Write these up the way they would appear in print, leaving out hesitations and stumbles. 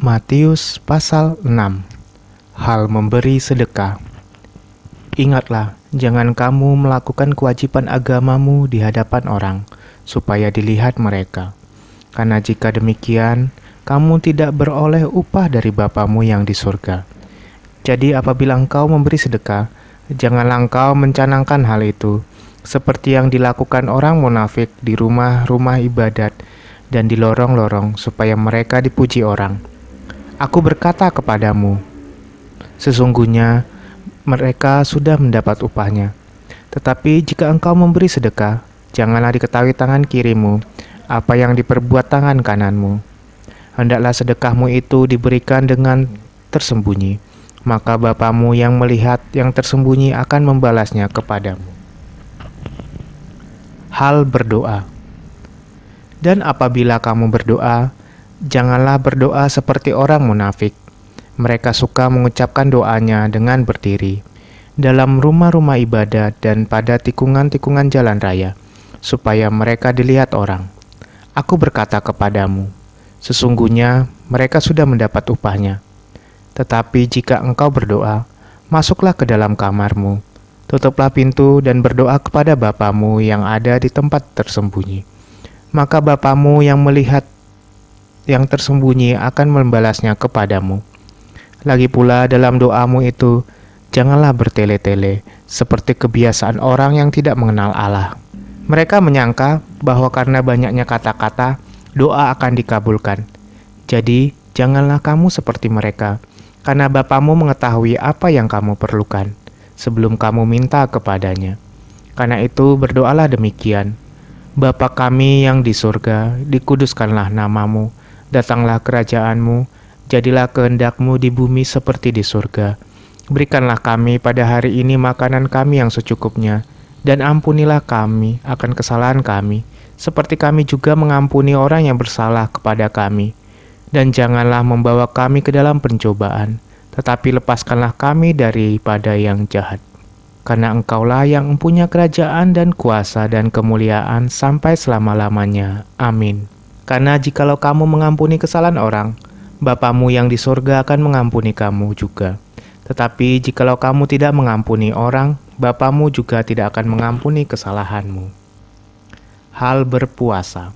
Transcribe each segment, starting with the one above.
Matius pasal 6. Hal memberi sedekah. Ingatlah, jangan kamu melakukan kewajiban agamamu di hadapan orang, supaya dilihat mereka. Karena jika demikian, kamu tidak beroleh upah dari Bapamu yang di surga. Jadi apabila engkau memberi sedekah, janganlah engkau mencanangkan hal itu, seperti yang dilakukan orang munafik di rumah-rumah ibadat dan di lorong-lorong, supaya mereka dipuji orang. Aku berkata kepadamu, sesungguhnya mereka sudah mendapat upahnya. Tetapi jika engkau memberi sedekah, janganlah diketahui tangan kirimu apa yang diperbuat tangan kananmu. Hendaklah sedekahmu itu diberikan dengan tersembunyi, maka Bapamu yang melihat yang tersembunyi akan membalasnya kepadamu. Hal berdoa. Dan apabila kamu berdoa, janganlah berdoa seperti orang munafik. Mereka suka mengucapkan doanya dengan berdiri dalam rumah-rumah ibadat dan pada tikungan-tikungan jalan raya, supaya mereka dilihat orang. Aku berkata kepadamu, sesungguhnya mereka sudah mendapat upahnya. Tetapi jika engkau berdoa, masuklah ke dalam kamarmu, tutuplah pintu dan berdoa kepada Bapamu yang ada di tempat tersembunyi. Maka Bapamu yang melihat yang tersembunyi akan membalasnya kepadamu. Lagi pula dalam doamu itu, janganlah bertele-tele, seperti kebiasaan orang yang tidak mengenal Allah. Mereka menyangka bahwa karena banyaknya kata-kata, doa akan dikabulkan. Jadi, janganlah kamu seperti mereka, karena Bapamu mengetahui apa yang kamu perlukan, sebelum kamu minta kepadanya. Karena itu, berdoalah demikian. Bapa kami yang di surga, dikuduskanlah namamu. Datanglah kerajaanmu, jadilah kehendakmu di bumi seperti di surga. Berikanlah kami pada hari ini makanan kami yang secukupnya, dan ampunilah kami akan kesalahan kami, seperti kami juga mengampuni orang yang bersalah kepada kami. Dan janganlah membawa kami ke dalam pencobaan, tetapi lepaskanlah kami daripada yang jahat. Karena Engkaulah yang mempunyai kerajaan dan kuasa dan kemuliaan sampai selama-lamanya. Amin. Karena jikalau kamu mengampuni kesalahan orang, Bapamu yang di surga akan mengampuni kamu juga. Tetapi jikalau kamu tidak mengampuni orang, Bapamu juga tidak akan mengampuni kesalahanmu. Hal berpuasa.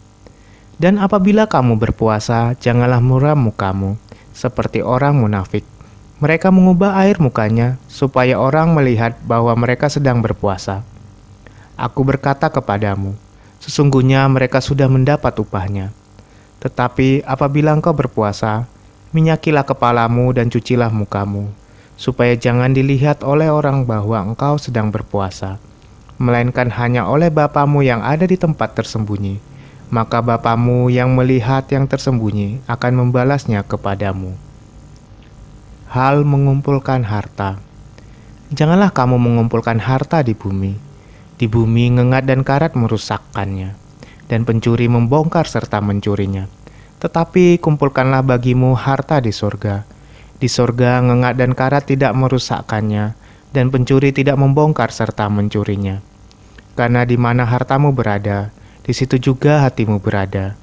Dan apabila kamu berpuasa, janganlah muram mukamu, seperti orang munafik. Mereka mengubah air mukanya, supaya orang melihat bahwa mereka sedang berpuasa. Aku berkata kepadamu, sesungguhnya mereka sudah mendapat upahnya. Tetapi apabila engkau berpuasa, minyakilah kepalamu dan cucilah mukamu, supaya jangan dilihat oleh orang bahwa engkau sedang berpuasa, melainkan hanya oleh Bapamu yang ada di tempat tersembunyi. Maka Bapamu yang melihat yang tersembunyi akan membalasnya kepadamu. Hal mengumpulkan harta. Janganlah kamu mengumpulkan harta di bumi. Di bumi ngengat dan karat merusakkannya, dan pencuri membongkar serta mencurinya. Tetapi kumpulkanlah bagimu harta di surga. Di surga ngengat dan karat tidak merusakkannya, dan pencuri tidak membongkar serta mencurinya. Karena di mana hartamu berada, di situ juga hatimu berada.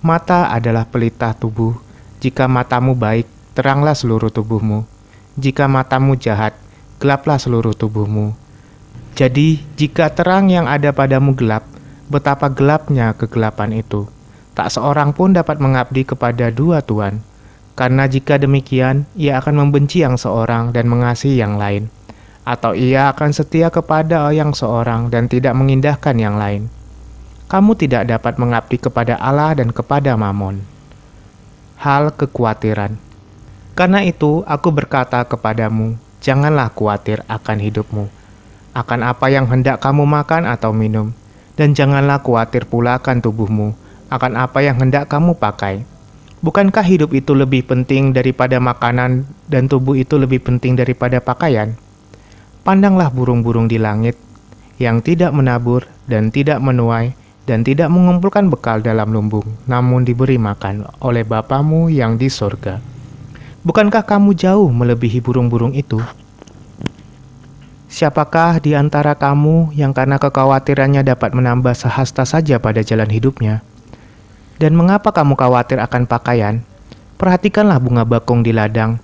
Mata adalah pelita tubuh. Jika matamu baik, teranglah seluruh tubuhmu. Jika matamu jahat, gelaplah seluruh tubuhmu. Jadi, jika terang yang ada padamu gelap, betapa gelapnya kegelapan itu. Tak seorang pun dapat mengabdi kepada dua tuan, karena jika demikian, ia akan membenci yang seorang dan mengasihi yang lain, atau ia akan setia kepada yang seorang dan tidak mengindahkan yang lain. Kamu tidak dapat mengabdi kepada Allah dan kepada Mamon. Hal kekhawatiran. Karena itu, aku berkata kepadamu, janganlah khawatir akan hidupmu, akan apa yang hendak kamu makan atau minum, dan janganlah khawatir pula akan tubuhmu, akan apa yang hendak kamu pakai. Bukankah hidup itu lebih penting daripada makanan, dan tubuh itu lebih penting daripada pakaian? Pandanglah burung-burung di langit, yang tidak menabur dan tidak menuai, dan tidak mengumpulkan bekal dalam lumbung, namun diberi makan oleh Bapamu yang di surga. Bukankah kamu jauh melebihi burung-burung itu? Siapakah di antara kamu yang karena kekhawatirannya dapat menambah sehasta saja pada jalan hidupnya? Dan mengapa kamu khawatir akan pakaian? Perhatikanlah bunga bakung di ladang,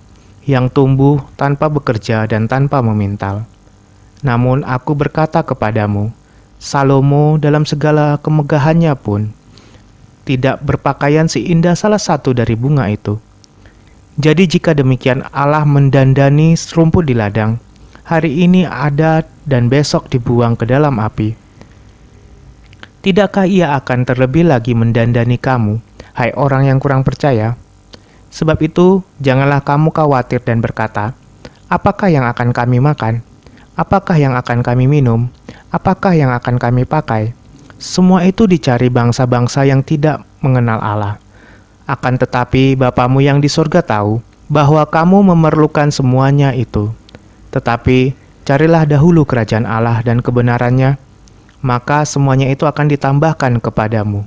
yang tumbuh tanpa bekerja dan tanpa memintal. Namun aku berkata kepadamu, Salomo dalam segala kemegahannya pun tidak berpakaian seindah salah satu dari bunga itu. Jadi jika demikian Allah mendandani serumput di ladang, hari ini ada dan besok dibuang ke dalam api. Tidakkah ia akan terlebih lagi mendandani kamu, hai orang yang kurang percaya? Sebab itu, janganlah kamu khawatir dan berkata, apakah yang akan kami makan? Apakah yang akan kami minum? Apakah yang akan kami pakai? Semua itu dicari bangsa-bangsa yang tidak mengenal Allah. Akan tetapi Bapamu yang di surga tahu bahwa kamu memerlukan semuanya itu. Tetapi carilah dahulu kerajaan Allah dan kebenarannya, maka semuanya itu akan ditambahkan kepadamu.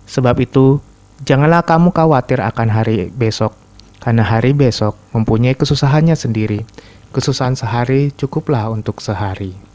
Sebab itu, janganlah kamu khawatir akan hari besok, karena hari besok mempunyai kesusahannya sendiri. Kesusahan sehari cukuplah untuk sehari.